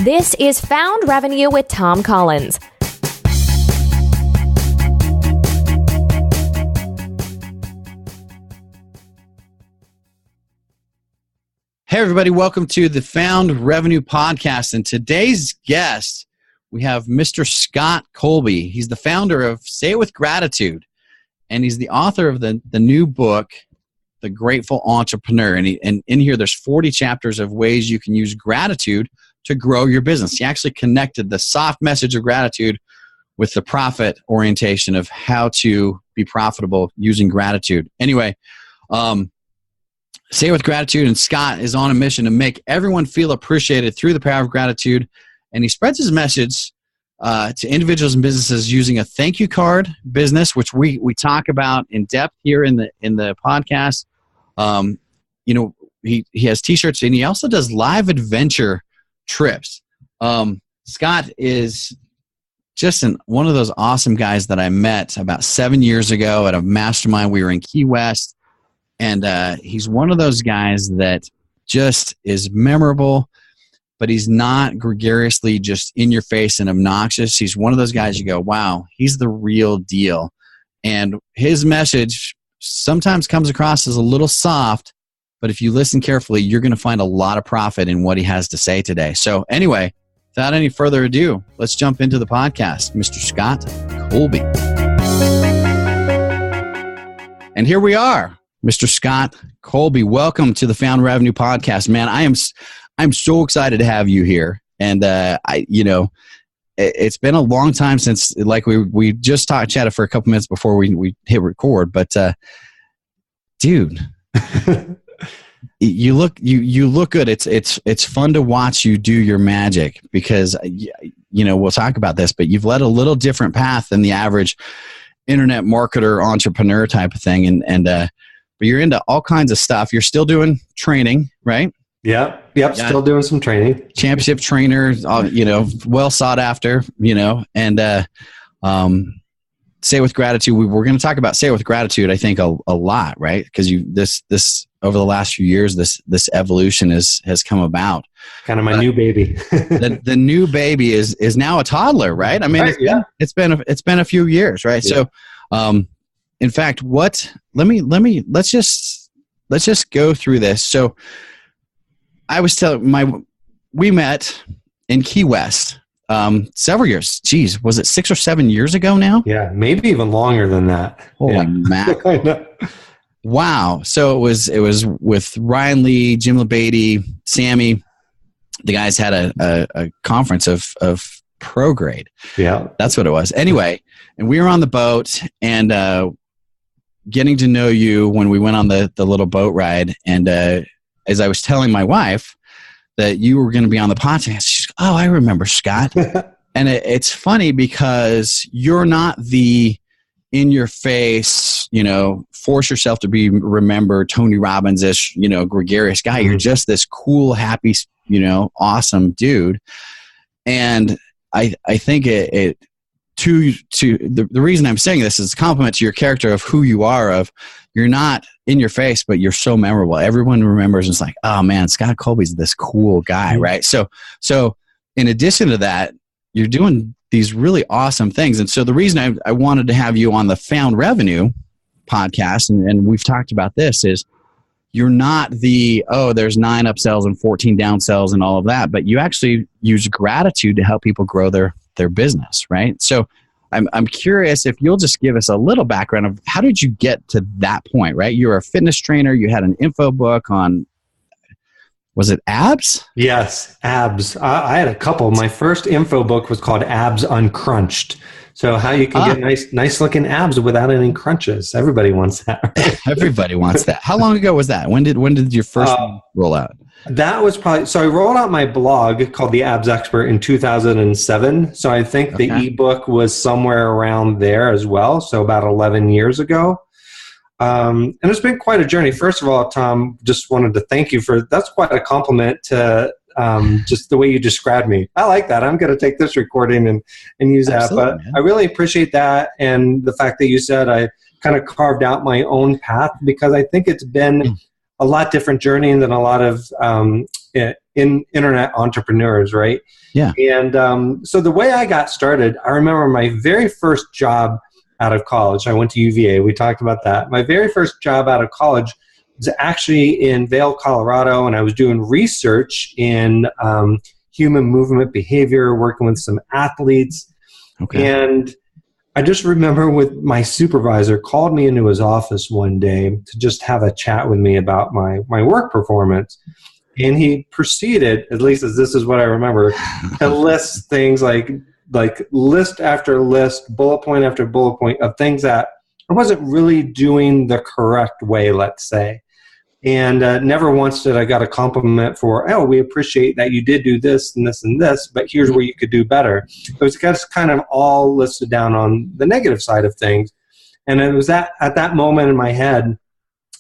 This is Found Revenue with Tom Collins. Hey, everybody. Welcome to the Found Revenue Podcast. And today's guest, we have Mr. Scott Colby. He's the founder of Say It With Gratitude, and he's the author of the new book, The Grateful Entrepreneur. And in here, there's 40 chapters of ways you can use gratitude to grow your business. He actually connected the soft message of gratitude with the profit orientation of how to be profitable using gratitude. Anyway, Say It With Gratitude, and Scott is on a mission to make everyone feel appreciated through the power of gratitude. And he spreads his message to individuals and businesses using a thank you card business, which we talk about in depth here in the podcast. He has t-shirts, and he also does live adventure trips. Scott is just one of those awesome guys that I met about 7 years ago at a mastermind. We were in Key West. And he's one of those guys that just is memorable, but he's not gregariously just in your face and obnoxious. He's one of those guys you go, wow, he's the real deal. And his message sometimes comes across as a little soft, but if you listen carefully, you're going to find a lot of profit in what he has to say today. So anyway, without any further ado, let's jump into the podcast. Mr. Scott Colby. And here we are. Mr. Scott Colby, welcome to the Found Revenue Podcast. Man, I'm so excited to have you here. And it's been a long time since, like, we just chatted for a couple minutes before we hit record. But dude, you look good. It's fun to watch you do your magic because we'll talk about this, but you've led a little different path than the average internet marketer, entrepreneur type of thing, but you're into all kinds of stuff. You're still doing training, right? Yep. Still doing some training. Championship trainer, well sought after, and Say It With Gratitude. We're going to talk about Say It With Gratitude, I think, a lot, right? Because this over the last few years, this evolution has come about. Kind of my new baby. the new baby is now a toddler, right? I mean, right, it's been a few years, right? Yeah. So, in fact, let's just go through this. So I was we met in Key West several years. Geez, was it 6 or 7 years ago now? Yeah, maybe even longer than that. Holy mackerel. Wow. So it was with Ryan Lee, Jim LeBady, Sammy. The guys had a conference of ProGrade. Yeah. That's what it was. Anyway, and we were on the boat and getting to know you when we went on the little boat ride. And as I was telling my wife that you were going to be on the podcast, she's like, oh, I remember Scott. And it's funny because you're not the in-your-face, force yourself to be remembered, Tony Robbins-ish, gregarious guy. Mm-hmm. You're just this cool, happy, awesome dude. And I think the reason I'm saying this is a compliment to your character of who you are, of you're not in your face, but you're so memorable. Everyone remembers, and it's like, oh man, Scott Colby's this cool guy, mm-hmm. right? So in addition to that, you're doing these really awesome things. And so the reason I wanted to have you on the Found Revenue podcast, and we've talked about this, is you're not there's 9 upsells and 14 downsells and all of that, but you actually use gratitude to help people grow their business, right? So I'm curious if you'll just give us a little background of how did you get to that point, right? You're a fitness trainer. You had an info book on, was it abs? Yes, abs. I had a couple. My first info book was called Abs Uncrunched. So how you can get nice looking abs without any crunches. Everybody wants that. Right? Everybody wants that. How long ago was that? When did your first one roll out? That was probably, so I rolled out my blog called The Abs Expert in 2007. So I think the ebook was somewhere around there as well. So about 11 years ago. And it's been quite a journey. First of all, Tom, just wanted to thank you that's quite a compliment to just the way you described me. I like that. I'm going to take this recording and use that. But man, I really appreciate that. And the fact that you said I kind of carved out my own path, because I think it's been a lot different journey than a lot of in internet entrepreneurs, right? Yeah. And so the way I got started, I remember my very first job out of college. I went to UVA. We talked about that. My very first job out of college was actually in Vail, Colorado, and I was doing research in human movement behavior, working with some athletes. Okay. And I just remember with my supervisor called me into his office one day to just have a chat with me about my work performance. And he proceeded, at least as this is what I remember, to list things like list after list, bullet point after bullet point of things that I wasn't really doing the correct way, let's say. And never once did I got a compliment for, oh, we appreciate that you did do this and this and this, but here's where you could do better. It was just kind of all listed down on the negative side of things. And it was at that moment in my head,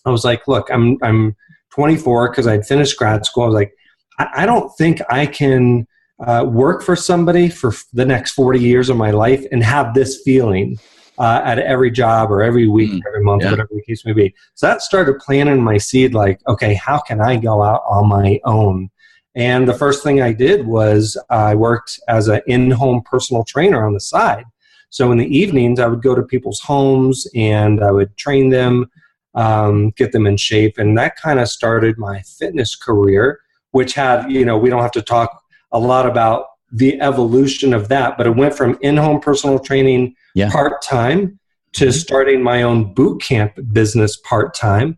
I was like, look, I'm 24 because I'd finished grad school. I was like, I don't think I can work for somebody for the next 40 years of my life and have this feeling at every job or every week, every month, whatever the case may be. So that started planting my seed like, okay, how can I go out on my own? And the first thing I did was I worked as an in-home personal trainer on the side. So in the evenings, I would go to people's homes and I would train them, get them in shape. And that kind of started my fitness career, which had, we don't have to talk a lot about the evolution of that, but it went from in-home personal training part-time to starting my own boot camp business part-time.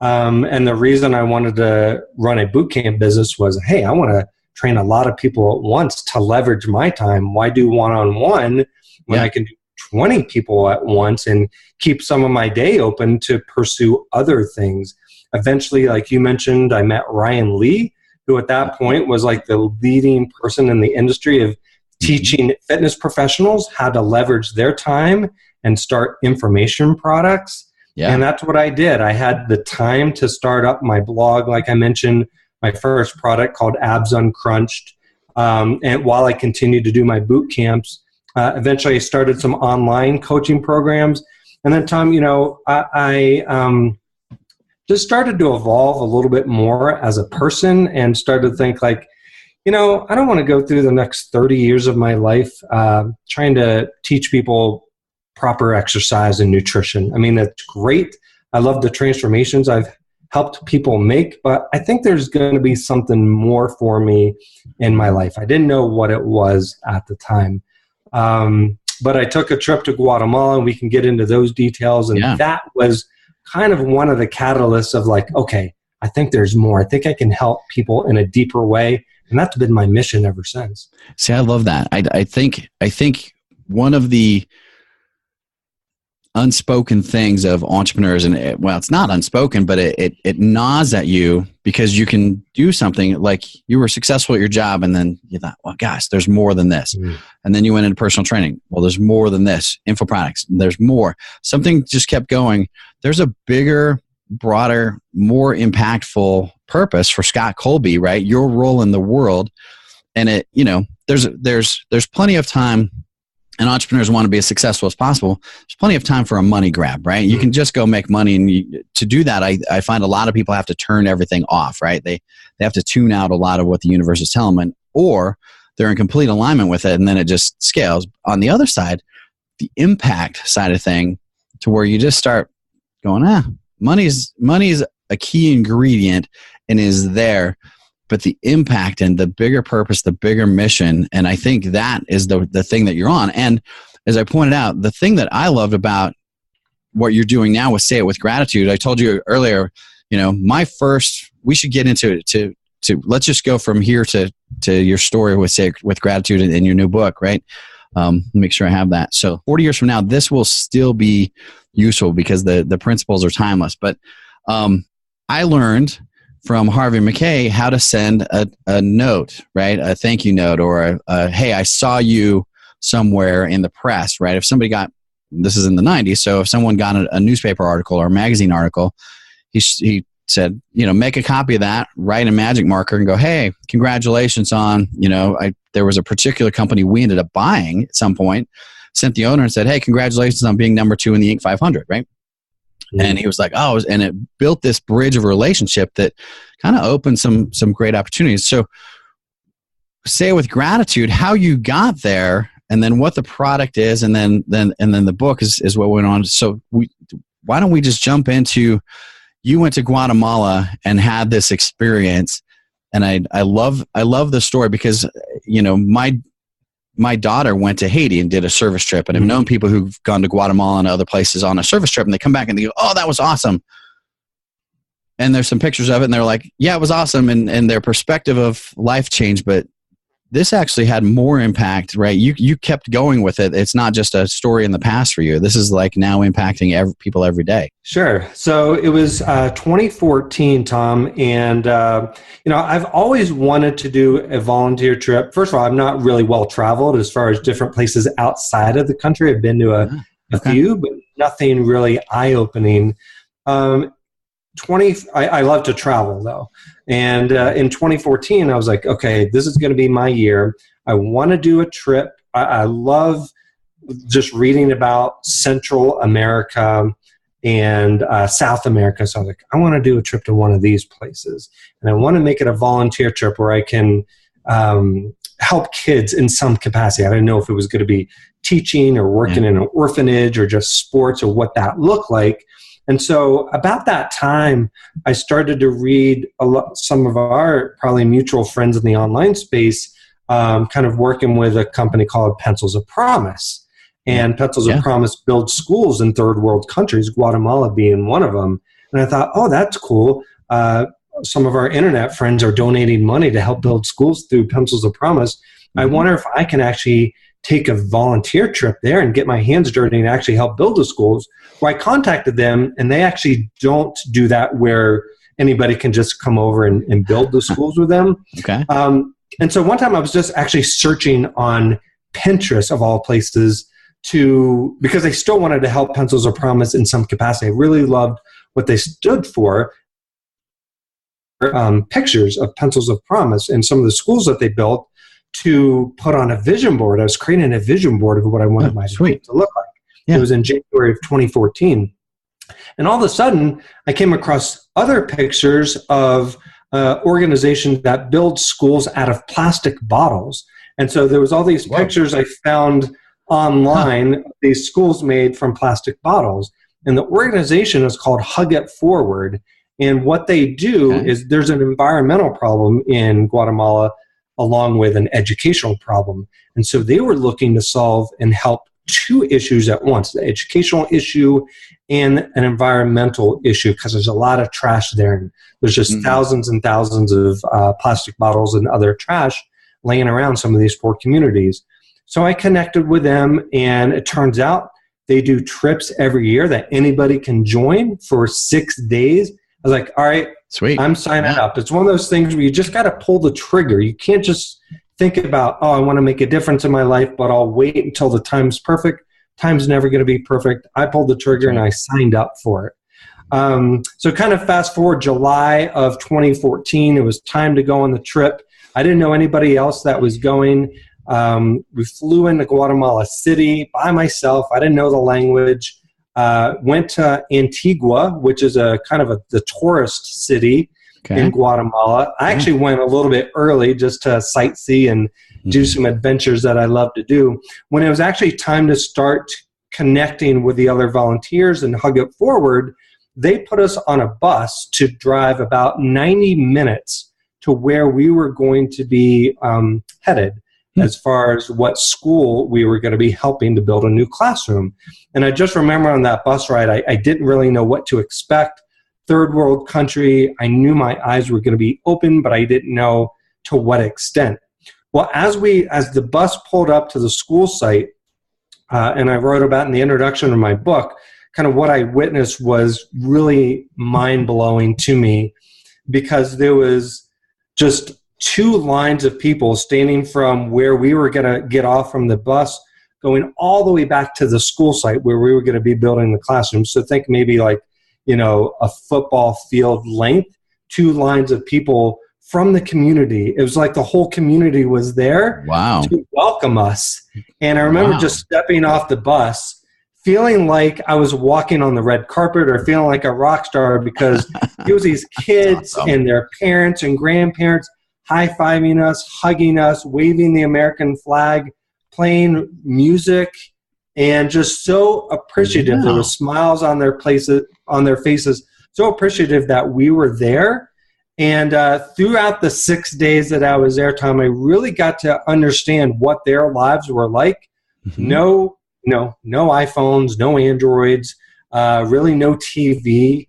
And the reason I wanted to run a boot camp business was, hey, I want to train a lot of people at once to leverage my time. Why do one-on-one when I can do 20 people at once and keep some of my day open to pursue other things? Eventually, like you mentioned, I met Ryan Lee, who at that point was like the leading person in the industry of teaching fitness professionals how to leverage their time and start information products. Yeah. And that's what I did. I had the time to start up my blog, like I mentioned, my first product called Abs Uncrunched. And while I continued to do my boot camps, eventually I started some online coaching programs. And then, Tom, I just started to evolve a little bit more as a person and started to think like, I don't want to go through the next 30 years of my life trying to teach people proper exercise and nutrition. I mean, that's great. I love the transformations I've helped people make, but I think there's going to be something more for me in my life. I didn't know what it was at the time. But I took a trip to Guatemala, and we can get into those details. And that was kind of one of the catalysts of like, okay, I think there's more. I think I can help people in a deeper way. And that's been my mission ever since. See, I love that. I think one of the unspoken things of entrepreneurs, and it's not unspoken, but it gnaws at you because you can do something like you were successful at your job, and then you thought, well, gosh, there's more than this. And then you went into personal training. Well, there's more than this. Info products, there's more. Something just kept going. There's a bigger, broader, more impactful purpose for Scott Colby, right? Your role in the world. And there's plenty of time, and entrepreneurs want to be as successful as possible. There's plenty of time for a money grab, right? You can just go make money. And to do that, I find a lot of people have to turn everything off, right? They have to tune out a lot of what the universe is telling them, or they're in complete alignment with it, and then it just scales. On the other side, the impact side of thing, to where you just start going, money is a key ingredient and is there, but the impact and the bigger purpose, the bigger mission, and I think that is the thing that you're on. And as I pointed out, the thing that I loved about what you're doing now with Say It With Gratitude, I told you earlier, we should get into to let's just go from here to your story with Say It With Gratitude in your new book, right? Make sure I have that. So 40 years from now, this will still be useful because the principles are timeless. But I learned from Harvey Mackay how to send a note, right? A thank you note, or hey, I saw you somewhere in the press, right? If somebody got, this is in the 90s, so if someone got a newspaper article or a magazine article, he said, make a copy of that, write a magic marker and go, hey, congratulations on, there was a particular company we ended up buying at some point, sent the owner and said, hey, congratulations on being number 2 in the Inc. 500, right? And he was like, and it built this bridge of a relationship that kind of opened some great opportunities. So say with gratitude, how you got there, and then what the product is, and then the book is what went on. So why don't we just jump into, you went to Guatemala and had this experience, and I love the story because, you know, my daughter went to Haiti and did a service trip, and I've known people who've gone to Guatemala and other places on a service trip, and they come back and they go, "Oh, that was awesome." And there's some pictures of it, and they're like, "Yeah, it was awesome," and their perspective of life changed, but this actually had more impact, right? You kept going with it. It's not just a story in the past for you. This is like now impacting people every day. Sure. So it was 2014, Tom, and you know, I've always wanted to do a volunteer trip. First of all, I'm not really well traveled as far as different places outside of the country. I've been to a few, but nothing really eye-opening. I love to travel though. And in 2014, I was like, okay, this is going to be my year. I want to do a trip. I love just reading about Central America and South America. So I was like, I want to do a trip to one of these places. And I want to make it a volunteer trip where I can help kids in some capacity. I didn't know if it was going to be teaching or working in an orphanage or just sports or what that looked like. And so about that time, I started to read some of our probably mutual friends in the online space, kind of working with a company called Pencils of Promise. And Pencils of Promise builds schools in third world countries, Guatemala being one of them. And I thought, oh, that's cool. Some of our internet friends are donating money to help build schools through Pencils of Promise. I wonder if I can actually take a volunteer trip there and get my hands dirty and actually help build the schools. Well, I contacted them, and they actually don't do that where anybody can just come over and build the schools with them. Okay. And so one time I was just actually searching on Pinterest of all places because I still wanted to help Pencils of Promise in some capacity. I really loved what they stood for. Pictures of Pencils of Promise and some of the schools that they built to put on a vision board. I was creating a vision board of what I wanted my school to look like. Yeah. It was in January of 2014. And all of a sudden, I came across other pictures of organizations that build schools out of plastic bottles. And so there was all these pictures I found online, these schools made from plastic bottles. And the organization is called Hug It Forward. And what they do is there's an environmental problem in Guatemala along with an educational problem. And so they were looking to solve and help two issues at once, the educational issue and an environmental issue, because there's a lot of trash there. And there's just thousands and thousands of plastic bottles and other trash laying around some of these poor communities. So I connected with them, and it turns out they do trips every year that anybody can join for 6 days. I was like, all right, sweet, I'm signing up. It's one of those things where you just got to pull the trigger. You can't just think about, oh, I want to make a difference in my life, but I'll wait until the time's perfect. Time's never going to be perfect. I pulled the trigger and I signed up for it. So kind of fast forward July of 2014, it was time to go on the trip. I didn't know anybody else that was going. We flew into Guatemala City by myself. I didn't know the language. Went to Antigua, which is a kind of the tourist city in Guatemala. I actually went a little bit early just to sightsee and do some adventures that I love to do. When it was actually time to start connecting with the other volunteers and Hug It Forward, they put us on a bus to drive about 90 minutes to where we were going to be headed. As far as what school we were going to be helping to build a new classroom. And I just remember on that bus ride, I didn't really know what to expect. Third world country, I knew my eyes were going to be open, but I didn't know to what extent. Well, as the bus pulled up to the school site, and I wrote about in the introduction of my book, kind of what I witnessed was really mind-blowing to me, because there was just two lines of people standing from where we were going to get off from the bus, going all the way back to the school site where we were going to be building the classroom. So think maybe like, a football field length, two lines of people from the community. It was like the whole community was there to welcome us. And I remember just stepping off the bus, feeling like I was walking on the red carpet or feeling like a rock star because it was these kids and their parents and grandparents high-fiving us, hugging us, waving the American flag, playing music, and just so appreciative. There were smiles on their faces, so appreciative that we were there. And throughout the 6 days that I was there, Tom, I really got to understand what their lives were like. No iPhones, no Androids, really no TV,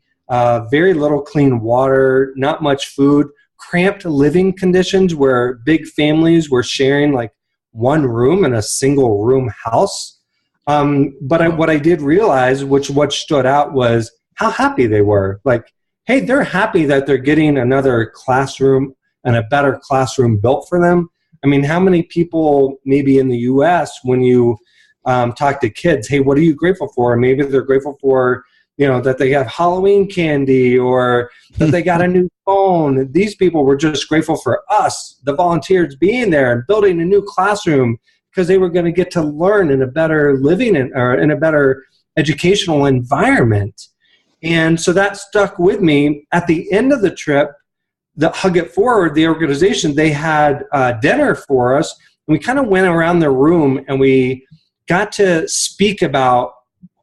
very little clean water, not much food, cramped living conditions where big families were sharing like one room in a single room house. But what I did realize, what stood out, was how happy they were. Like, hey, they're happy that they're getting another classroom and a better classroom built for them. I mean, how many people maybe in the U.S. when you talk to kids, hey, what are you grateful for? And maybe they're grateful for, that they have Halloween candy or that they got a new phone. These people were just grateful for us, the volunteers, being there and building a new classroom because they were going to get to learn in a better living or in a better educational environment. And so that stuck with me. At the end of the trip, the Hug It Forward, the organization, they had dinner for us. And we kind of went around the room and we got to speak about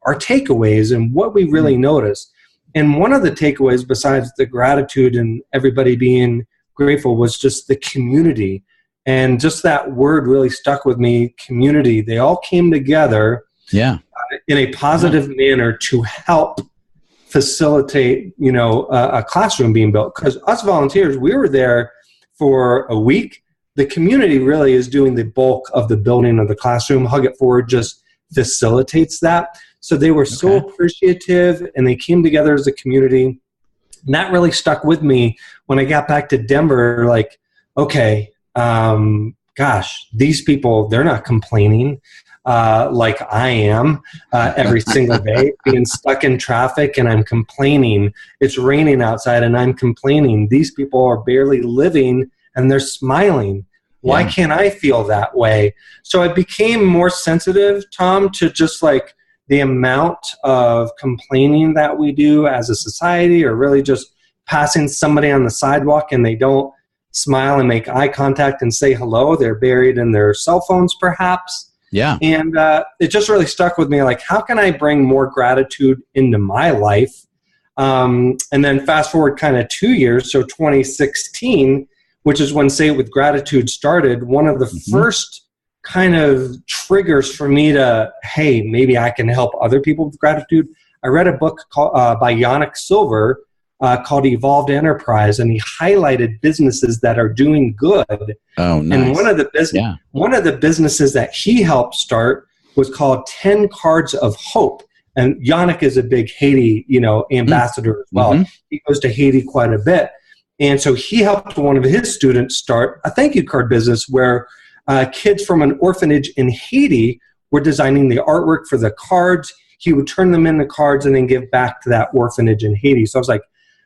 our takeaways and what we really noticed. And one of the takeaways, besides the gratitude and everybody being grateful, was just the community. And just that word really stuck with me, community. They all came together in a positive manner to help facilitate, a classroom being built. Because us volunteers, we were there for a week. The community really is doing the bulk of the building of the classroom. Hug It Forward just facilitates that. So they were so appreciative, and they came together as a community. And that really stuck with me when I got back to Denver. Like, okay, gosh, these people, they're not complaining like I am every single day, being stuck in traffic, and I'm complaining. It's raining outside, and I'm complaining. These people are barely living, and they're smiling. Why can't I feel that way? So I became more sensitive, Tom, to just like the amount of complaining that we do as a society, or really just passing somebody on the sidewalk and they don't smile and make eye contact and say hello. They're buried in their cell phones, perhaps. Yeah. And it just really stuck with me. Like, how can I bring more gratitude into my life? And then fast forward kind of 2 years, so 2016, which is when Say It With Gratitude started, one of the first kind of triggers for me to, hey, maybe I can help other people with gratitude. I read a book called, by Yannick Silver called Evolved Enterprise, and he highlighted businesses that are doing good. Oh, nice. And one of the businesses that he helped start was called 10 Cards of Hope. And Yannick is a big Haiti, ambassador as well. He goes to Haiti quite a bit. And so he helped one of his students start a thank you card business where kids from an orphanage in Haiti were designing the artwork for the cards. He would turn them into cards and then give back to that orphanage in Haiti. So I was like,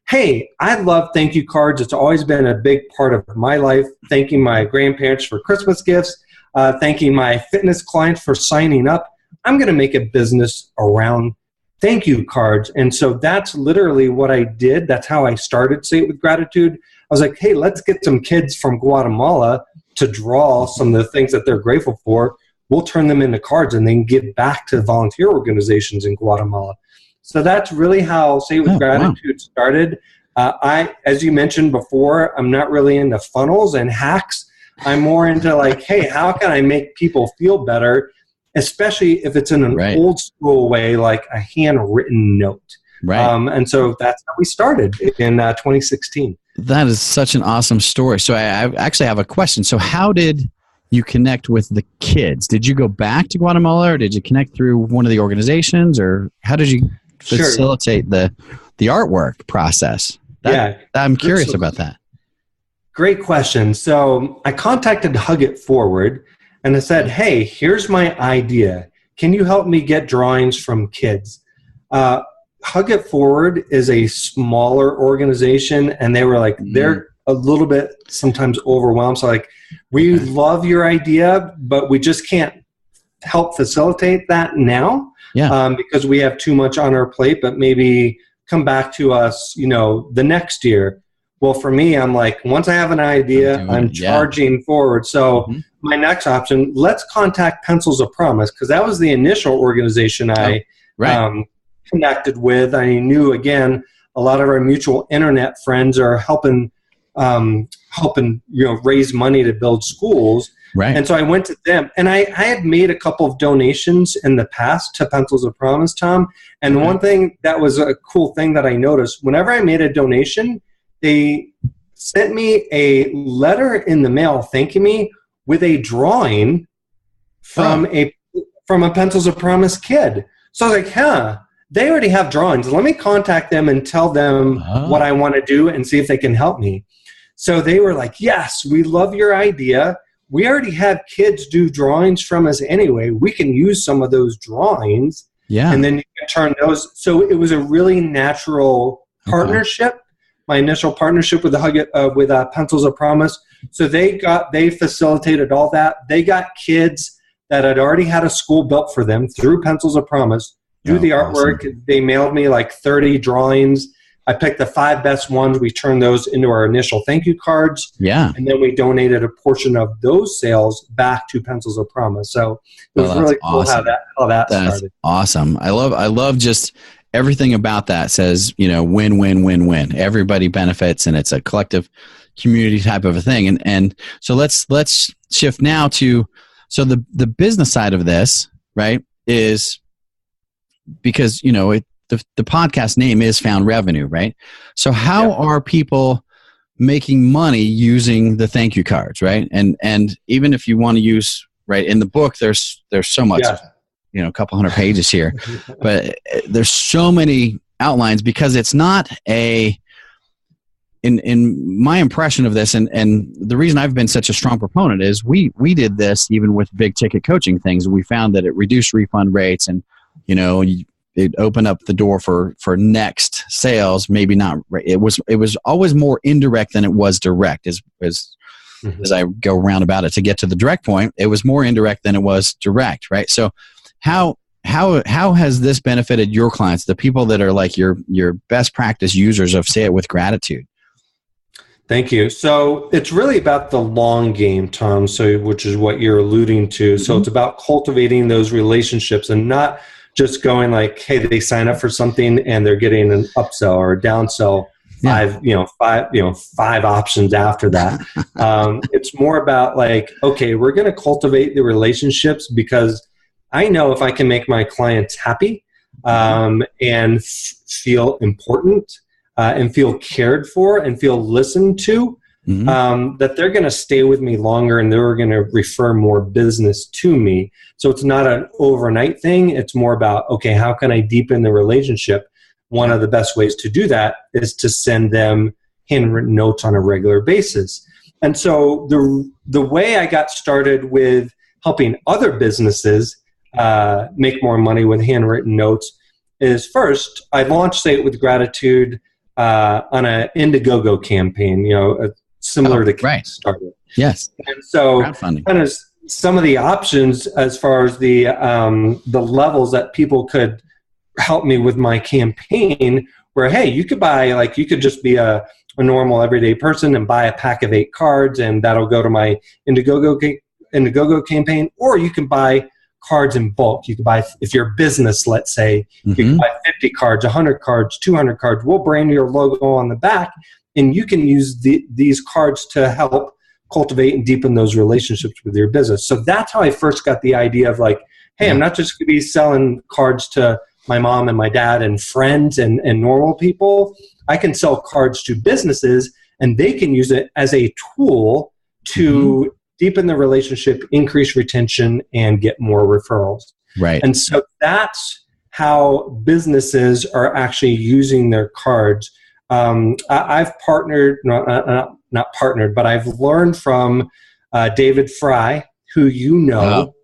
hey, I love thank you cards. It's always been a big part of my life. Thanking my grandparents for Christmas gifts, thanking my fitness clients for signing up. I'm going to make a business around thank you cards. And so that's literally what I did. That's how I started Say It With Gratitude. I was like, hey, let's get some kids from Guatemala to draw some of the things that they're grateful for. We'll turn them into cards and then give back to volunteer organizations in Guatemala. So that's really how Say It With Gratitude started. As you mentioned before, I'm not really into funnels and hacks. I'm more into like, hey, how can I make people feel better, especially if it's in an old school way, like a handwritten note. And so that's how we started in 2016. That is such an awesome story. So I actually have a question. So how did you connect with the kids? Did you go back to Guatemala, or did you connect through one of the organizations, or how did you facilitate the artwork process? I'm curious about that. Great question. So I contacted Hug It Forward and I said, hey, here's my idea. Can you help me get drawings from kids? Hug It Forward is a smaller organization, and they were like, they're a little bit sometimes overwhelmed. So like, we love your idea, but we just can't help facilitate that now. because we have too much on our plate, but maybe come back to us, the next year. Well, for me, I'm like, once I have an idea, I'm charging forward. So my next option, let's contact Pencils of Promise, because that was the initial organization I connected with. I knew, again, a lot of our mutual internet friends are helping raise money to build schools. Right. And so I went to them, and I had made a couple of donations in the past to Pencils of Promise, Tom. And one thing that was a cool thing that I noticed, whenever I made a donation, they sent me a letter in the mail thanking me with a drawing from a Pencils of Promise kid. So I was like, they already have drawings. Let me contact them and tell them what I want to do and see if they can help me. So they were like, yes, we love your idea. We already have kids do drawings from us anyway. We can use some of those drawings. Yeah. And then you can turn those. So it was a really natural partnership. My initial partnership with Pencils of Promise. So they facilitated all that. They got kids that had already had a school built for them through Pencils of Promise, do the artwork. Awesome. They mailed me like 30 drawings. I picked the 5 best ones. We turned those into our initial thank you cards. Yeah. And then we donated a portion of those sales back to Pencils of Promise. So it was really cool how that started. Awesome. I love just everything about that says, win, win, win, win. Everybody benefits, and it's a collective community type of a thing. And so let's shift now to, so the business side of this, right, is because, the podcast name is Found Revenue, right? So how are people making money using the thank you cards, right? And even if you want to use, right, in the book, there's so much, a couple hundred pages here, but there's so many outlines, because it's not in my impression of this, and the reason I've been such a strong proponent is we did this even with big ticket coaching things. We found that it reduced refund rates, and it opened up the door for next sales. Maybe not. It was always more indirect than it was direct. As I go around about it to get to the direct point, it was more indirect than it was direct, right? So how has this benefited your clients, the people that are like your best practice users of Say It With Gratitude? Thank you. So it's really about the long game, Tom, which is what you're alluding to. So it's about cultivating those relationships and not just going like, hey, they sign up for something and they're getting an upsell or a downsell, five options after that. It's more about like, okay, we're going to cultivate the relationships, because I know if I can make my clients happy and feel important and feel cared for and feel listened to, that they're going to stay with me longer and they're going to refer more business to me. So it's not an overnight thing. It's more about, okay, how can I deepen the relationship? One of the best ways to do that is to send them handwritten notes on a regular basis. And so the way I got started with helping other businesses make more money with handwritten notes is, first, I launched Say It With Gratitude on an Indiegogo campaign, similar to Kickstarter. Yes. And so kind of some of the options as far as the levels that people could help me with my campaign were, hey, you could just be a normal everyday person and buy a pack of 8 cards, and that'll go to my Indiegogo campaign, or you can buy cards in bulk. You can buy, if you're a business, let's say, you can buy 50 cards, 100 cards, 200 cards. We'll brand your logo on the back, and you can use these cards to help cultivate and deepen those relationships with your business. So that's how I first got the idea of like, hey, I'm not just going to be selling cards to my mom and my dad and friends and normal people. I can sell cards to businesses, and they can use it as a tool to deepen the relationship, increase retention, and get more referrals. Right. And so that's how businesses are actually using their cards. I've partnered, not partnered, but I've learned from David Fry, who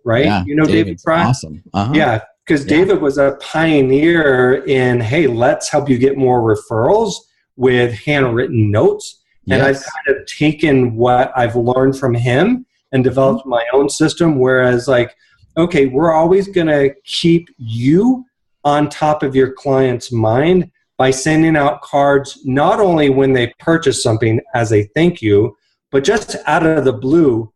right? Yeah, you know David Fry? Awesome. Yeah, because David was a pioneer in, hey, let's help you get more referrals with handwritten notes. And I've kind of taken what I've learned from him and developed my own system, whereas like, okay, we're always going to keep you on top of your client's mind by sending out cards, not only when they purchase something as a thank you, but just out of the blue,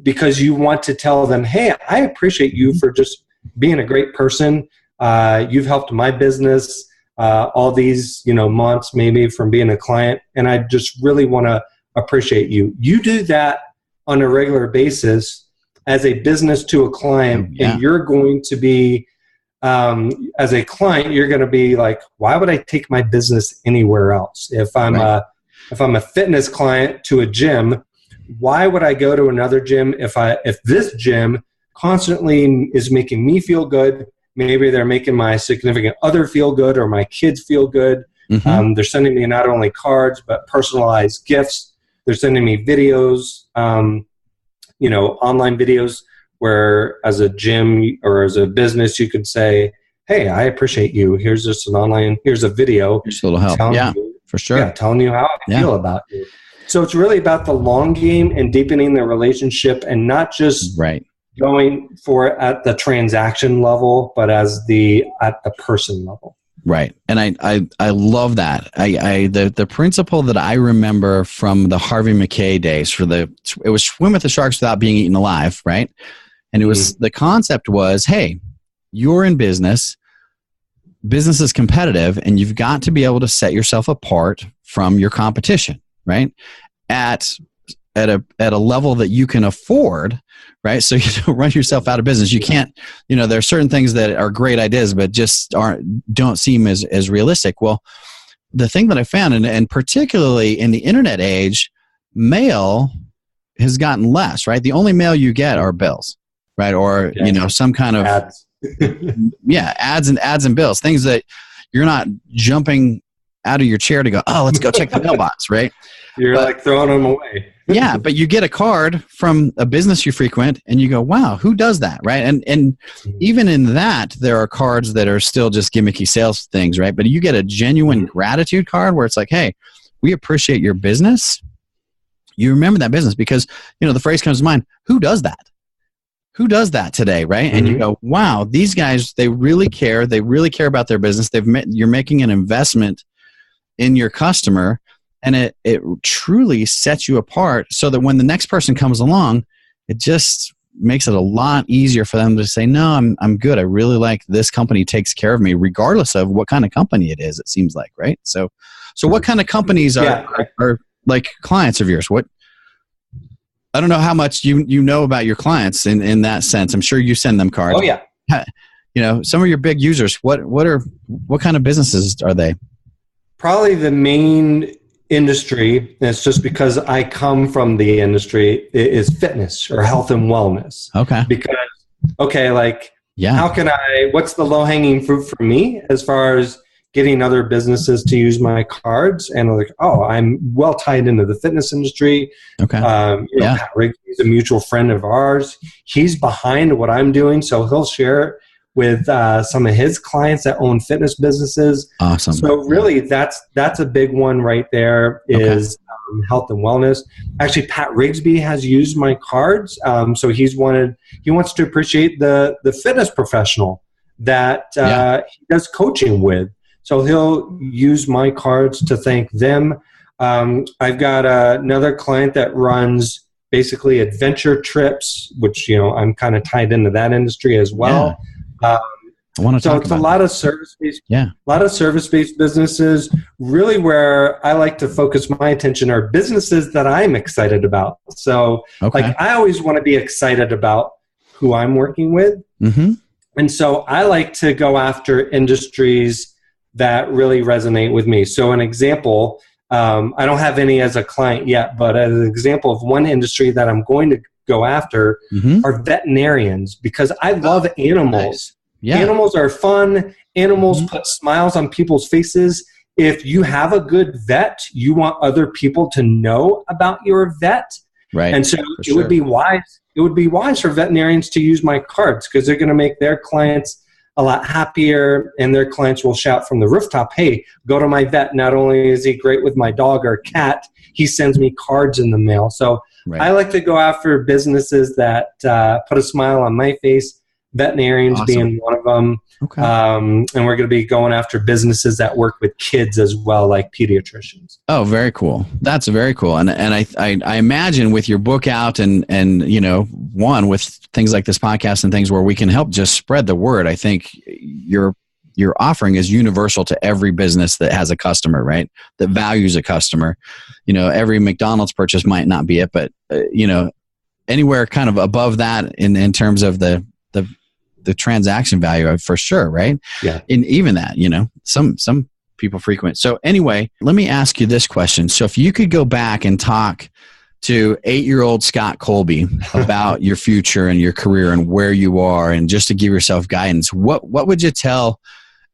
because you want to tell them, hey, I appreciate you for just being a great person. You've helped my business all these months maybe from being a client, and I just really want to appreciate you. You do that on a regular basis as a business to a client, and you're going to be, as a client, you're going to be like, why would I take my business anywhere else? If I'm a fitness client to a gym, why would I go to another gym if this gym constantly is making me feel good? Maybe they're making my significant other feel good, or my kids feel good. Mm-hmm. They're sending me not only cards, but personalized gifts. They're sending me videos, online videos where as a gym or as a business, you could say, hey, I appreciate you. Here's just here's a video. Here's a little help. For sure. Yeah, telling you how I feel about you. So it's really about the long game and deepening the relationship, and not just going for it at the transaction level, but at the person level. Right. And I love that. The principle that I remember from the Harvey McKay days it was swim with the sharks without being eaten alive, right? And it was the concept was, hey, you're in business is competitive, and you've got to be able to set yourself apart from your competition, right? At a level that you can afford, right? So you don't run yourself out of business. You can't, there are certain things that are great ideas, but just don't seem as realistic. Well, the thing that I found, and particularly in the internet age, mail has gotten less, right? The only mail you get are bills, right? Or, some kind of ads. ads and bills, things that you're not jumping out of your chair to go, oh, let's go check the mailbox, right? You're throwing them away. Yeah, but you get a card from a business you frequent, and you go, wow, who does that, right? And even in that, there are cards that are still just gimmicky sales things, right? But you get a genuine gratitude card where it's like, hey, we appreciate your business. You remember that business because, the phrase comes to mind, who does that? Who does that today, right? And you go, wow, these guys, they really care. They really care about their business. You're making an investment in your customer, and it truly sets you apart so that when the next person comes along, it just makes it a lot easier for them to say, no, I'm good. I really like this company takes care of me regardless of what kind of company it is, it seems like, right? So what kind of companies are like clients of yours? I don't know how much you know about your clients in that sense. I'm sure you send them cards. Oh yeah. Some of your big users, what kind of businesses are they? Probably the main industry, and it's just because I come from the industry, is fitness or health and wellness. Okay. Because, how can what's the low-hanging fruit for me as far as getting other businesses to use my cards? And I'm well tied into the fitness industry. Okay. Pat Riggs is a mutual friend of ours. He's behind what I'm doing, so he'll share it with some of his clients that own fitness businesses. Awesome. So really, that's a big one right there is health and wellness. Actually, Pat Rigsby has used my cards. So he wants to appreciate the fitness professional that he does coaching with. So he'll use my cards to thank them. I've got another client that runs basically adventure trips, which I'm kind of tied into that industry as well. I want to talk it's about a lot of service-based, businesses. Really, where I like to focus my attention are businesses that I'm excited about. So, I always want to be excited about who I'm working with, and so I like to go after industries that really resonate with me. So, an example, I don't have any as a client yet, but as an example of one industry that I'm going to go after are veterinarians, because I love animals. Nice. Yeah. Animals are fun. Animals put smiles on people's faces. If you have a good vet, you want other people to know about your vet. Right. And so it would be wise for veterinarians to use my cards, because they're going to make their clients a lot happier, and their clients will shout from the rooftop, hey, go to my vet. Not only is he great with my dog or cat, he sends me cards in the mail. So I like to go after businesses that put a smile on my face, veterinarians being one of them. Okay. And we're going to be going after businesses that work with kids as well, like pediatricians. Oh, very cool. That's very cool. And I imagine with your book out and with things like this podcast and things where we can help just spread the word, I think your offering is universal to every business that has a customer, right? That values a customer. Every McDonald's purchase might not be it, but anywhere kind of above that in terms of the transaction value, for sure, right? Yeah. And even that, some people frequent. So anyway, let me ask you this question. So if you could go back and talk to 8-year-old Scott Colby about your future and your career and where you are, and just to give yourself guidance, what would you tell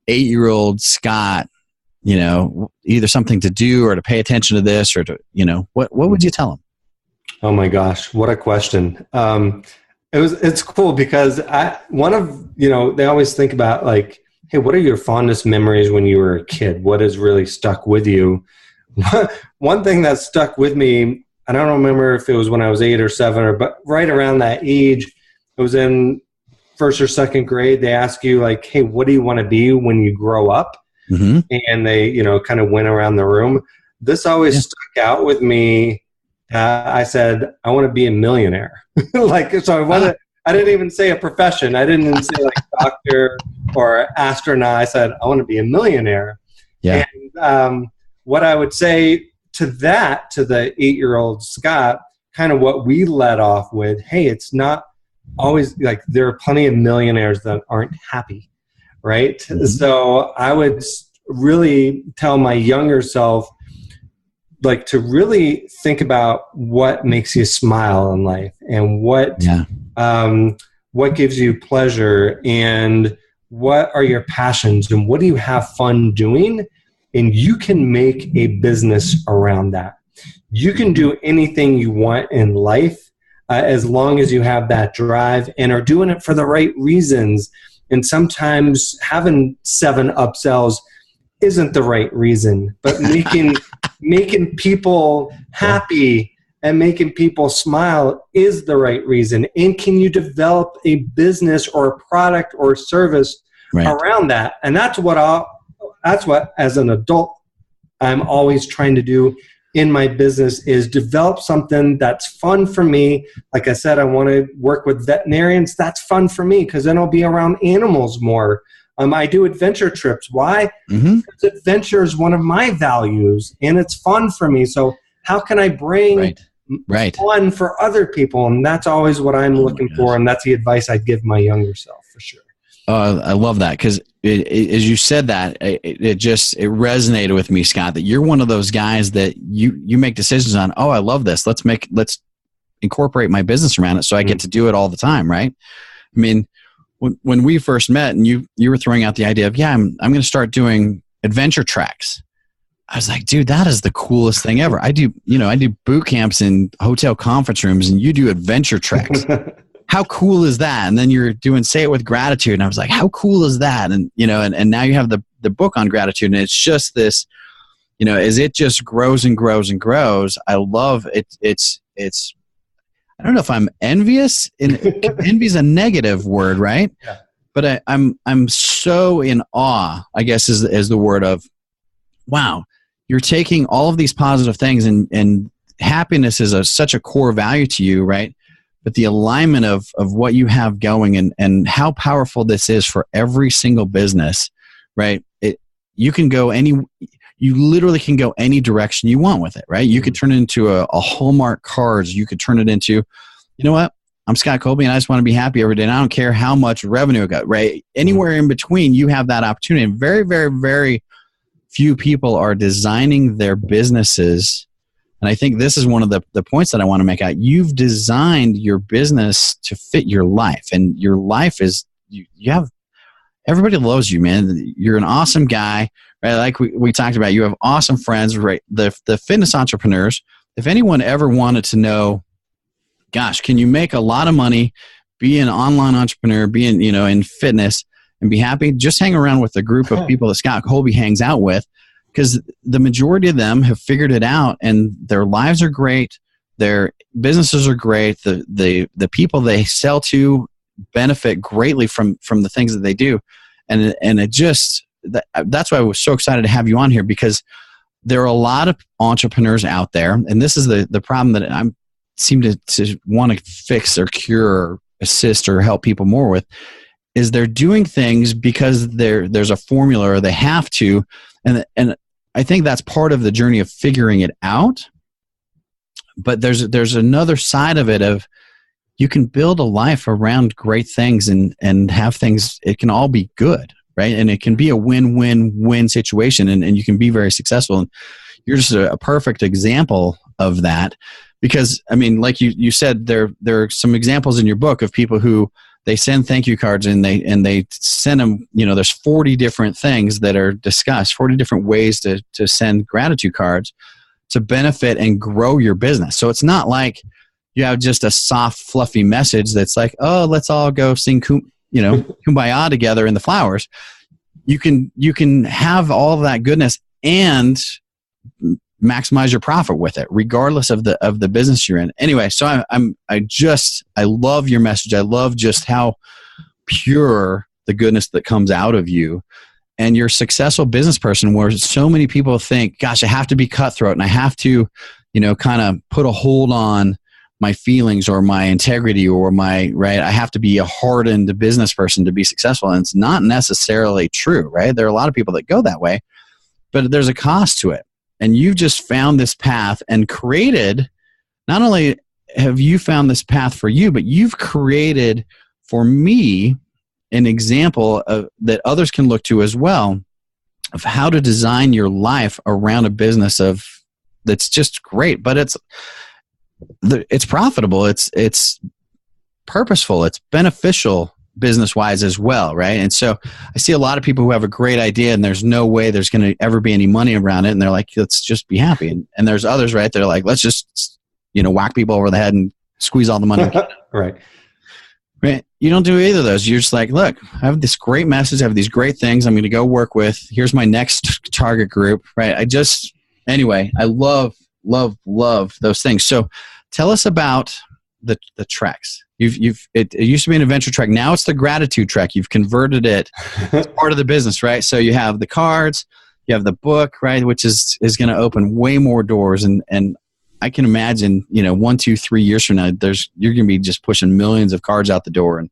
8-year-old Scott, either something to do or to pay attention to this, or to, what would you tell him? Oh my gosh, what a question. It's cool because they always think about like, hey, what are your fondest memories when you were a kid? What has really stuck with you? One thing that stuck with me, I don't remember if it was when I was 8 or 7, but right around that age, it was in first or second grade. They ask you like, hey, what do you want to be when you grow up? Mm-hmm. And they, kind of went around the room. This always stuck out with me. I said, I want to be a millionaire. I didn't even say a profession. I didn't even say like doctor or astronaut. I said, I want to be a millionaire. Yeah. And what I would say to the 8-year-old Scott, kind of what we led off with, hey, it's not always like there are plenty of millionaires that aren't happy, right? Mm-hmm. So I would really tell my younger self, like, to really think about what makes you smile in life and what gives you pleasure and what are your passions and what do you have fun doing, and you can make a business around that. You can do anything you want in life as long as you have that drive and are doing it for the right reasons. And sometimes having 7 upsells isn't the right reason, but making people happy and making people smile is the right reason. And can you develop a business or a product or a service around that? And that's what as an adult I'm always trying to do in my business, is develop something that's fun for me. Like I said, I want to work with veterinarians. That's fun for me because then I'll be around animals more. I do adventure trips. Why? Mm-hmm. Because adventure is one of my values, and it's fun for me. So how can I bring fun for other people? And that's always what I'm looking for, and that's the advice I'd give my younger self for sure. I love that, because as you said that, it resonated with me, Scott, that you're one of those guys that you make decisions on. Oh, I love this. Let's incorporate my business around it so I get to do it all the time, right? I mean, when we first met and you were throwing out the idea of, I'm going to start doing adventure treks. I was like, dude, that is the coolest thing ever. I do boot camps in hotel conference rooms, and you do adventure treks. How cool is that? And then you're doing Say It With Gratitude. And I was like, how cool is that? And, and now you have the book on gratitude, and it's just this, as it just grows and grows and grows. I love it. It's, I don't know if I'm envious. Envy is a negative word, right? Yeah. But I'm so in awe, I guess is the word of, wow, you're taking all of these positive things, and happiness is such a core value to you, right? But the alignment of what you have going and how powerful this is for every single business, right? You literally can go any direction you want with it, right? You could turn it into a Hallmark cards. You could turn it into, you know what? I'm Scott Colby, and I just want to be happy every day, and I don't care how much revenue I got, right? Anywhere in between, you have that opportunity. And very, very, very few people are designing their businesses. And I think this is one of the points that I want to make out. You've designed your business to fit your life, and your life is, you have, everybody loves you, man. You're an awesome guy, right? Like we talked about, you have awesome friends, right? The fitness entrepreneurs, if anyone ever wanted to know, gosh, can you make a lot of money, be an online entrepreneur, be in fitness and be happy? Just hang around with a group of people that Scott Colby hangs out with, because the majority of them have figured it out, and their lives are great. Their businesses are great. The people they sell to benefit greatly from the things that they do. And it just, that's why I was so excited to have you on here, because there are a lot of entrepreneurs out there. And this is the problem that I seem to want to fix or cure or assist or help people more with, is they're doing things because there's a formula or they have to. And I think that's part of the journey of figuring it out. But there's another side of it of, you can build a life around great things and have things, it can all be good, right? And it can be a win-win-win situation, and you can be very successful. And you're just a perfect example of that, because, I mean, like you said, there are some examples in your book of people who they send thank you cards and they send them, there's 40 different things that are discussed, 40 different ways to send gratitude cards to benefit and grow your business. So it's not like you have just a soft, fluffy message that's like, oh, let's all go sing kumbaya together in the flowers. You can have all of that goodness and maximize your profit with it, regardless of the business you're in. Anyway, so I love your message. I love just how pure the goodness that comes out of you. And you're a successful business person, where so many people think, gosh, I have to be cutthroat and I have to, kind of put a hold on my feelings or my integrity or I have to be a hardened business person to be successful. And it's not necessarily true, right? There are a lot of people that go that way, but there's a cost to it. And you've just found this path and created, not only have you found this path for you, but you've created for me an example that others can look to as well, of how to design your life around a business that's just great, but it's profitable, it's purposeful, it's beneficial business-wise as well, right? And so I see a lot of people who have a great idea and there's no way there's going to ever be any money around it, and they're like, let's just be happy. And there's others, right? They're like, let's just whack people over the head and squeeze all the money. Right. You don't do either of those. You're just like, look, I have this great message, I have these great things I'm going to go work with. Here's my next target group, right? I love those things. So tell us about the treks. It used to be an adventure trek. Now it's the gratitude trek. You've converted it as part of the business, right? So you have the cards, you have the book, right? Which is going to open way more doors. And I can imagine, 1, 2, 3 years from now, you're going to be just pushing millions of cards out the door. And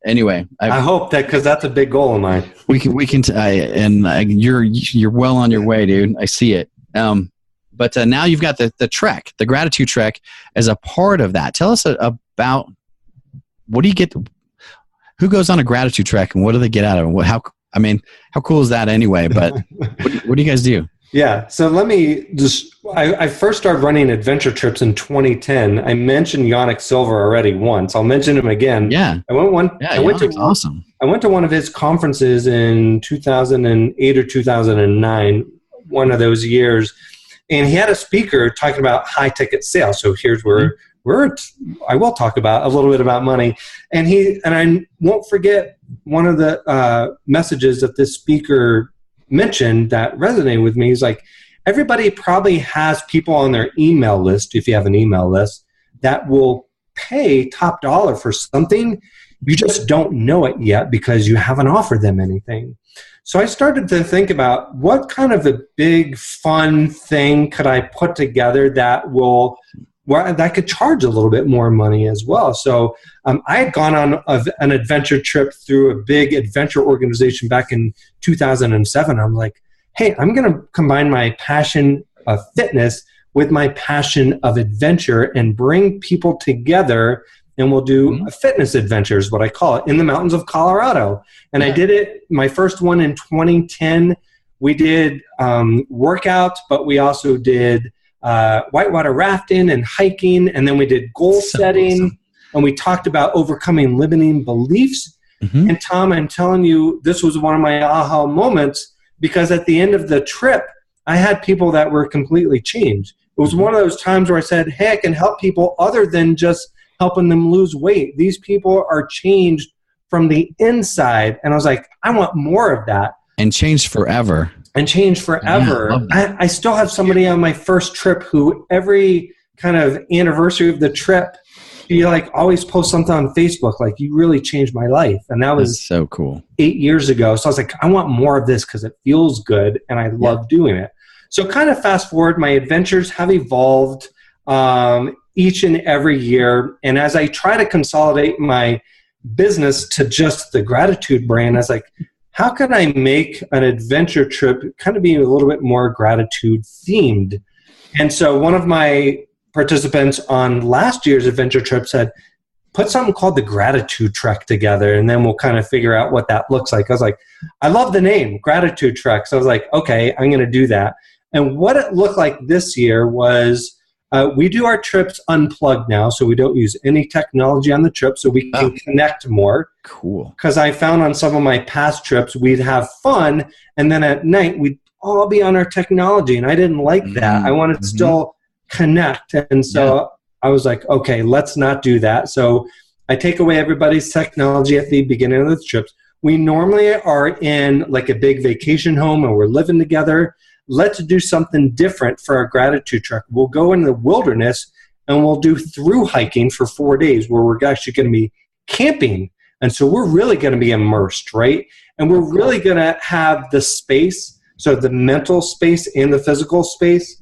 anyway, I hope that, because that's a big goal of mine. You're well on your way, dude. I see it. But now you've got the trek, the gratitude trek, as a part of that. Tell us about, what do you get? Who goes on a gratitude trek, and what do they get out of it? How cool is that anyway? But what do you guys do? Yeah. So let me I first started running adventure trips in 2010. I mentioned Yannick Silver already once. I'll mention him again. Yeah. Yannick's awesome. I went to one of his conferences in 2008 or 2009, one of those years. And he had a speaker talking about high ticket sales. So here's where I will talk about a little bit about money. And I won't forget one of the messages that this speaker mentioned that resonated with me. He's like, everybody probably has people on their email list, if you have an email list, that will pay top dollar for something. You just don't know it yet because you haven't offered them anything. So I started to think about, what kind of a big fun thing could I put together that could charge a little bit more money as well. So I had gone on an adventure trip through a big adventure organization back in 2007. I'm like, hey, I'm going to combine my passion of fitness with my passion of adventure and bring people together, and we'll do a fitness adventure, is what I call it, in the mountains of Colorado. And I did it, my first one in 2010. We did workouts, but we also did whitewater rafting and hiking, and then we did goal setting, awesome. And we talked about overcoming limiting beliefs. And Tom, I'm telling you, this was one of my aha moments, because at the end of the trip, I had people that were completely changed. It was one of those times where I said, hey, I can help people other than just helping them lose weight. These people are changed from the inside. And I was like, I want more of that. And changed forever. Yeah, I still have somebody on my first trip who every kind of anniversary of the trip, she like always posts something on Facebook, like, you really changed my life. And that was so cool. 8 years ago. So I was like, I want more of this because it feels good and I love doing it. So kind of fast forward, my adventures have evolved each and every year. And as I try to consolidate my business to just the gratitude brand, I was like, how can I make an adventure trip kind of be a little bit more gratitude themed? And so one of my participants on last year's adventure trip said, put something called the Gratitude Trek together, and then we'll kind of figure out what that looks like. I was like, I love the name, Gratitude Trek. So I was like, okay, I'm going to do that. And what it looked like this year was we do our trips unplugged now, so we don't use any technology on the trip, so we can connect more. Cool. Because I found on some of my past trips, we'd have fun, and then at night, we'd all be on our technology, and I didn't like that. I wanted to still connect. And so I was like, okay, let's not do that. So I take away everybody's technology at the beginning of the trips. We normally are in like a big vacation home and we're living together. Let's do something different for our gratitude trek. We'll go in the wilderness and we'll do through hiking for 4 days where we're actually going to be camping. And so we're really going to be immersed, right? And we're really going to have the space, so the mental space and the physical space,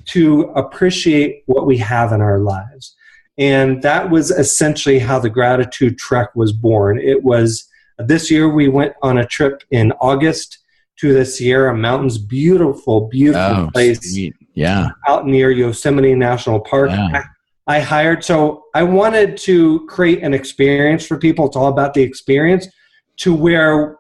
to appreciate what we have in our lives. And that was essentially how the Gratitude Trek was born. It was, this year we went on a trip in August to the Sierra Mountains. Beautiful, beautiful place. Sweet. Yeah. Out near Yosemite National Park. Yeah. I wanted to create an experience for people. It's all about the experience, to where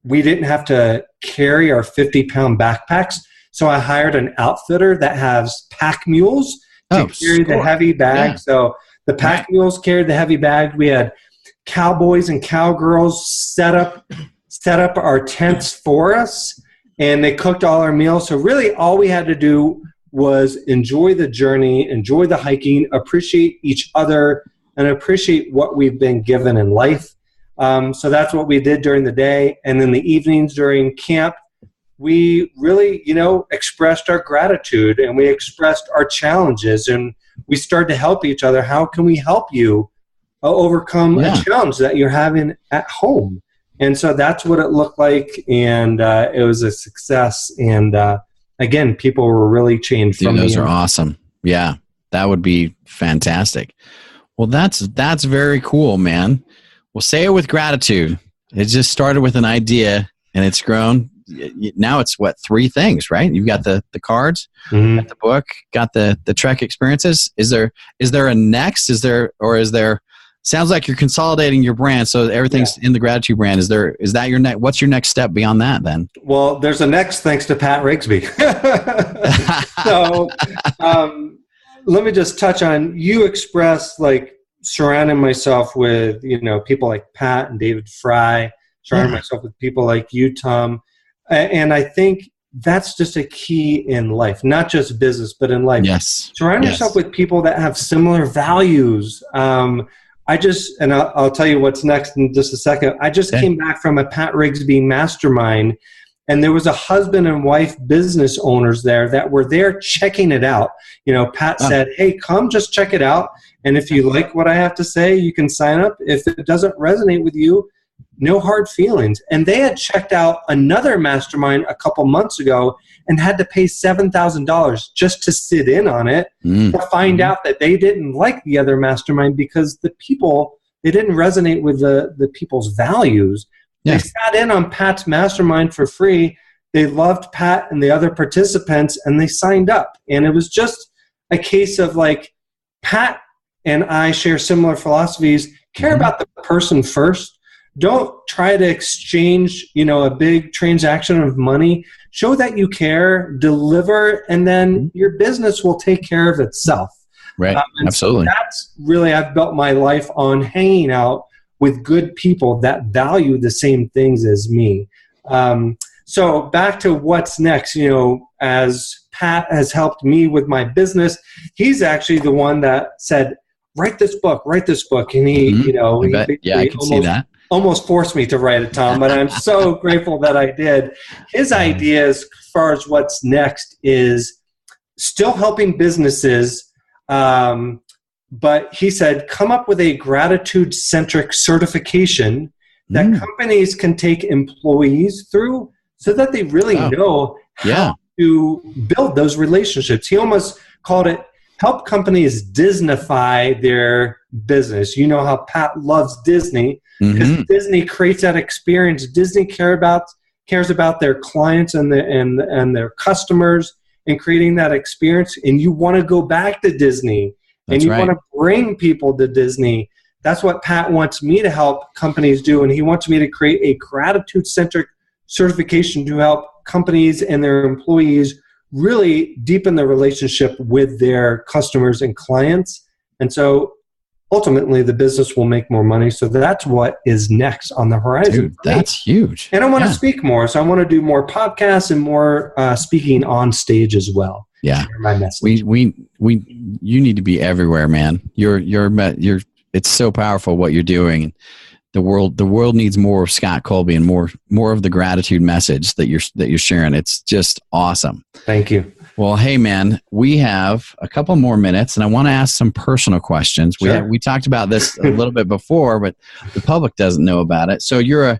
we didn't have to carry our 50-pound backpacks. So I hired an outfitter that has pack mules to carry the heavy bag. Yeah. So the pack mules carried the heavy bag. We had cowboys and cowgirls set up our tents for us, and they cooked all our meals. So really all we had to do was enjoy the journey, enjoy the hiking, appreciate each other, and appreciate what we've been given in life. So that's what we did during the day. And then the evenings during camp, we really, expressed our gratitude, and we expressed our challenges, and we started to help each other. How can we help you overcome a challenge that you're having at home? And so that's what it looked like. And it was a success. And again, people were really changed from those are awesome. Yeah, that would be fantastic. Well, that's very cool, man. Well, say it with gratitude. It just started with an idea, and it's grown. Now it's what, 3 things, right? You've got the cards, got the book, got the trek experiences. Is there a next? Is there? Sounds like you're consolidating your brand, so everything's in the gratitude brand. Is that your next? What's your next step beyond that then? Well, there's a next, thanks to Pat Rigsby. So let me just touch on, you expressed like surrounding myself with, people like Pat and David Fry, surrounding myself with people like you, Tom. And I think that's just a key in life, not just business, but in life. Yes. Surround yourself with people that have similar values. I'll tell you what's next in just a second. I just came back from a Pat Rigsby mastermind, and there was a husband and wife business owners there that were there checking it out. Pat said, hey, come just check it out. And if you like what I have to say, you can sign up. If it doesn't resonate with you, no hard feelings. And they had checked out another mastermind a couple months ago and had to pay $7,000 just to sit in on it, to find out that they didn't like the other mastermind because they didn't resonate with the people's values. Yeah. They sat in on Pat's mastermind for free. They loved Pat and the other participants, and they signed up. And it was just a case of like, Pat and I share similar philosophies. Care about the person first. Don't try to exchange, a big transaction of money. Show that you care, deliver, and then your business will take care of itself. Right. Absolutely. So that's really, I've built my life on hanging out with good people that value the same things as me. So back to what's next, as Pat has helped me with my business, he's actually the one that said, write this book. And he, I can see that. Almost forced me to write it, Tom, but I'm so grateful that I did. His idea as far as what's next is still helping businesses but he said, come up with a gratitude-centric certification that companies can take employees through so that they really know how to build those relationships. He almost called it help companies Disneyfy their business. You know how Pat loves Disney because Disney creates that experience. Disney cares about their clients and their customers and creating that experience. And you want to go back to Disney and you want to bring people to Disney. That's what Pat wants me to help companies do. And he wants me to create a gratitude-centric certification to help companies and their employees really deepen the relationship with their customers and clients. And so ultimately the business will make more money. So that's what is next on the horizon. Dude, that's huge. And I want to speak more. So I want to do more podcasts and more speaking on stage as well. Yeah. Share my message. You need to be everywhere, man. It's so powerful what you're doing. The world needs more of Scott Colby and more of the gratitude message that you're sharing. It's just awesome. Thank you. Well, hey man, we have a couple more minutes and I want to ask some personal questions. Sure. We talked about this a little bit before, but the public doesn't know about it. So you're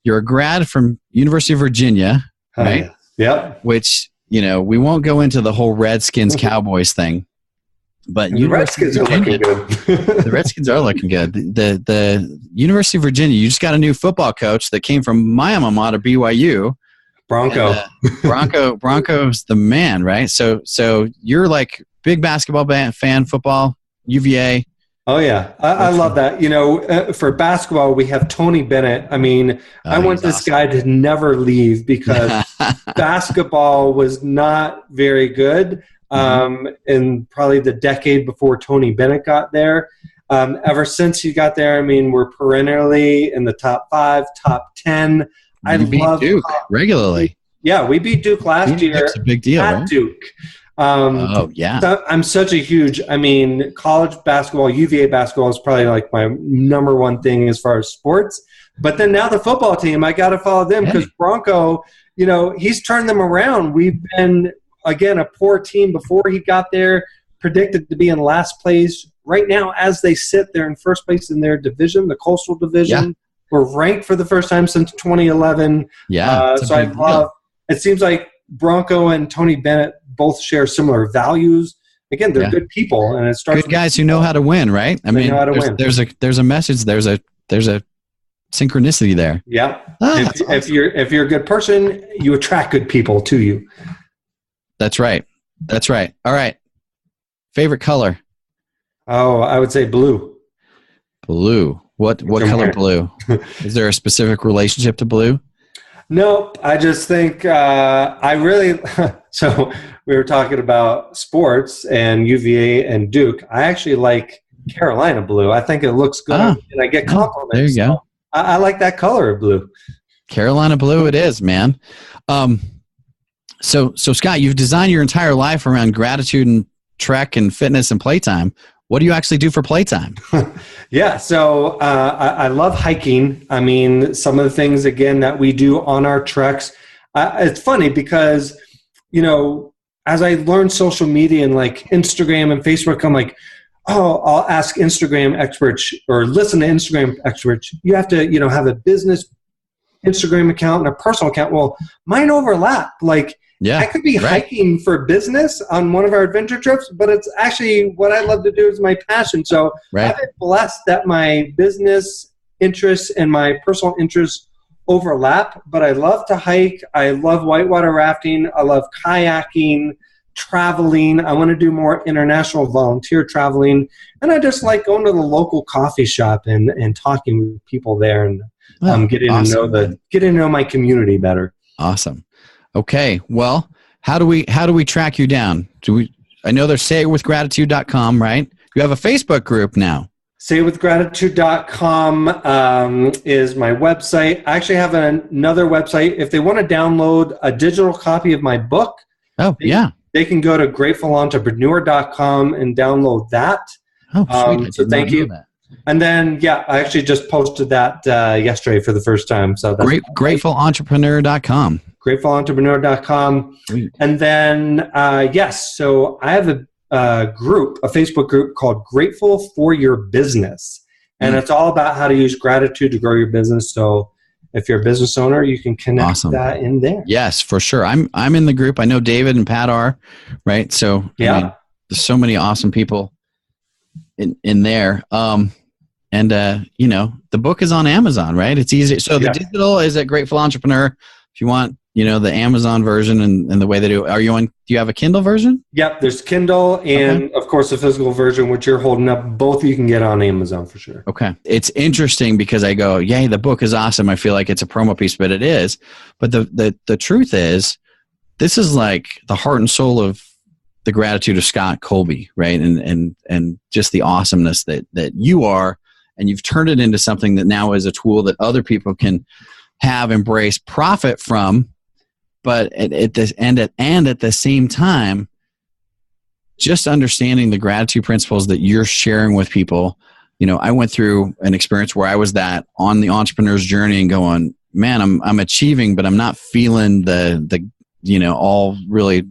a grad from University of Virginia, right? Yep. Which, we won't go into the whole Redskins Cowboys thing. But the Redskins are looking good. The Redskins are looking good. The University of Virginia, you just got a new football coach that came from my alma mater, BYU. Bronco's the man, right? So you're like big basketball fan, football, UVA. Oh yeah, I love that. For basketball, we have Tony Bennett. I mean, I want this guy to never leave because basketball was not very good. In probably the decade before Tony Bennett got there. Ever since he got there, I mean, we're perennially in the top 5, top 10. I love Duke regularly. Yeah, we beat Duke last year. It's a big deal, at right? Duke. So I'm such a huge, college basketball, UVA basketball is probably like my number one thing as far as sports. But then now the football team, I got to follow them because Bronco, he's turned them around. We've been, again, a poor team before he got there, predicted to be in last place. Right now, as they sit, they're in first place in their division, the Coastal Division. Yeah. We're ranked for the first time since 2011. Yeah. So I love – it seems like Bronco and Tony Bennett both share similar values. Again, they're good people, and it starts good guys who know how to win, right? I mean, there's a message, there's a synchronicity there. Yeah. If you're a good person, you attract good people to you. That's right. All right. Favorite color? Oh, I would say blue. Blue. What color blue? Is there a specific relationship to blue? Nope. I just think so we were talking about sports and UVA and Duke. I actually like Carolina blue. I think it looks good and I get compliments. There you go. So I like that color of blue. Carolina blue it is, man. So Scott, you've designed your entire life around gratitude and trek and fitness and playtime. What do you actually do for playtime? Yeah, so I love hiking. I mean, some of the things, again, that we do on our treks. It's funny because, as I learn social media and like Instagram and Facebook, I'm like, I'll ask Instagram experts or listen to Instagram experts. You have to, have a business Instagram account and a personal account. Well, mine overlap. I could be hiking for business on one of our adventure trips, but it's actually what I love to do is my passion. So I've been blessed that my business interests and my personal interests overlap, but I love to hike. I love whitewater rafting. I love kayaking, traveling. I want to do more international volunteer traveling. And I just like going to the local coffee shop and talking with people there and getting to know my community better. Awesome. Okay. Well, how do we track you down? I know there's sayitwithgratitude.com, right? You have a Facebook group now. Sayitwithgratitude.com is my website. I actually have another website. If they want to download a digital copy of my book, they can go to gratefullentrepreneur.com and download that. Oh, sweet. So thank you. And then, I actually just posted that yesterday for the first time. So that's gratefullentrepreneur.com. gratefullentrepreneur.com. Sweet. And then, so I have a a Facebook group called Grateful for Your Business. And it's all about how to use gratitude to grow your business. So if you're a business owner, you can connect that in there. Yes, for sure. I'm in the group. I know David and Pat are, right? So there's so many awesome people in there. The book is on Amazon, right? It's easy. So the digital is at Grateful Entrepreneur. If you want, the Amazon version and the way they do. Do you have a Kindle version? Yep. There's Kindle and of course the physical version, which you're holding up. Both you can get on Amazon for sure. Okay. It's interesting because I go, yay, the book is awesome. I feel like it's a promo piece, but it is. But the truth is, this is like the heart and soul of the gratitude of Scott Colby, right? And just the awesomeness that you are, and you've turned it into something that now is a tool that other people can have, embrace, profit from. But at the same time, just understanding the gratitude principles that you're sharing with people. I went through an experience where I was on the entrepreneur's journey and going, man, I'm achieving, but I'm not feeling the all really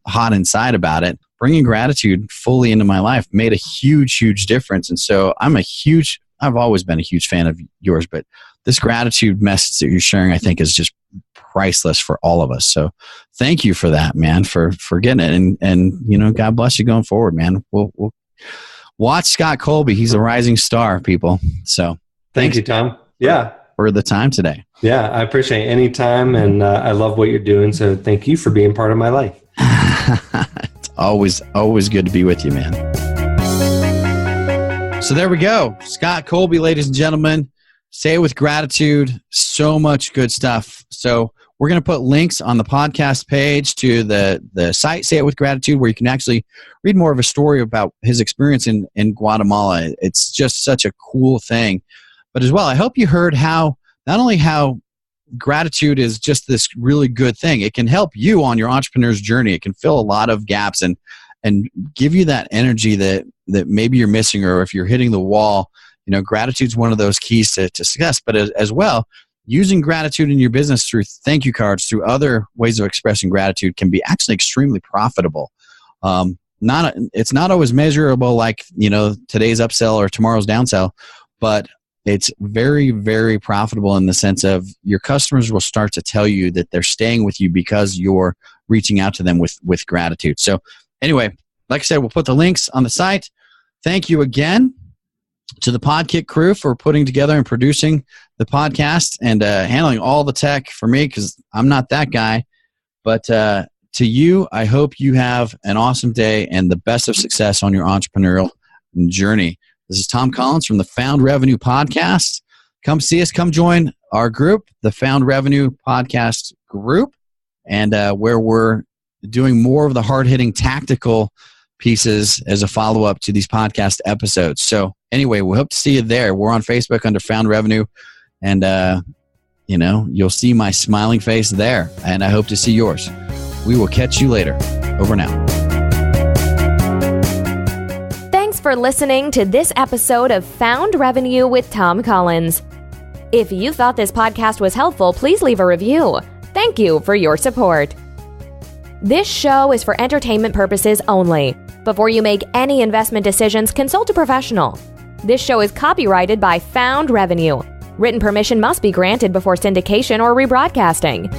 hot inside about it. Bringing gratitude fully into my life made a huge, huge difference. And so I've always been a huge fan of yours, but this gratitude message that you're sharing, I think, is just priceless for all of us. So thank you for that, man, for getting it. And God bless you going forward, man. We'll watch Scott Colby. He's a rising star, people. So thank you, Tom. For the time today. Yeah, I appreciate any time, and I love what you're doing. So thank you for being part of my life. It's always good to be with you, man. So there we go. Scott Colby, ladies and gentlemen. Say it with gratitude. So much good stuff. So we're going to put links on the podcast page to the site, Say It With Gratitude, where you can actually read more of a story about his experience in Guatemala. It's just such a cool thing. But as well, I hope you heard not only how gratitude is just this really good thing, it can help you on your entrepreneur's journey. It can fill a lot of gaps and give you that energy that maybe you're missing, or if you're hitting the wall. Gratitude's one of those keys to success. But as well, using gratitude in your business through thank you cards, through other ways of expressing gratitude, can be actually extremely profitable. It's not always measurable like today's upsell or tomorrow's downsell, but it's very, very profitable in the sense of your customers will start to tell you that they're staying with you because you're reaching out to them with gratitude. So anyway, like I said, we'll put the links on the site. Thank you again to the Podkick crew for putting together and producing the podcast and handling all the tech for me, because I'm not that guy. But to you, I hope you have an awesome day and the best of success on your entrepreneurial journey. This is Tom Collins from the Found Revenue Podcast. Come see us. Come join our group, the Found Revenue Podcast group, and where we're doing more of the hard-hitting tactical pieces as a follow-up to these podcast episodes. So anyway, we hope to see you there. We're on Facebook under Found Revenue, and you'll see my smiling face there, and I hope to see yours. We will catch you later. Over now. Thanks for listening to this episode of Found Revenue with Tom Collins. If you thought this podcast was helpful, please leave a review. Thank you for your support. This show is for entertainment purposes only. Before you make any investment decisions, consult a professional. This show is copyrighted by Found Revenue. Written permission must be granted before syndication or rebroadcasting.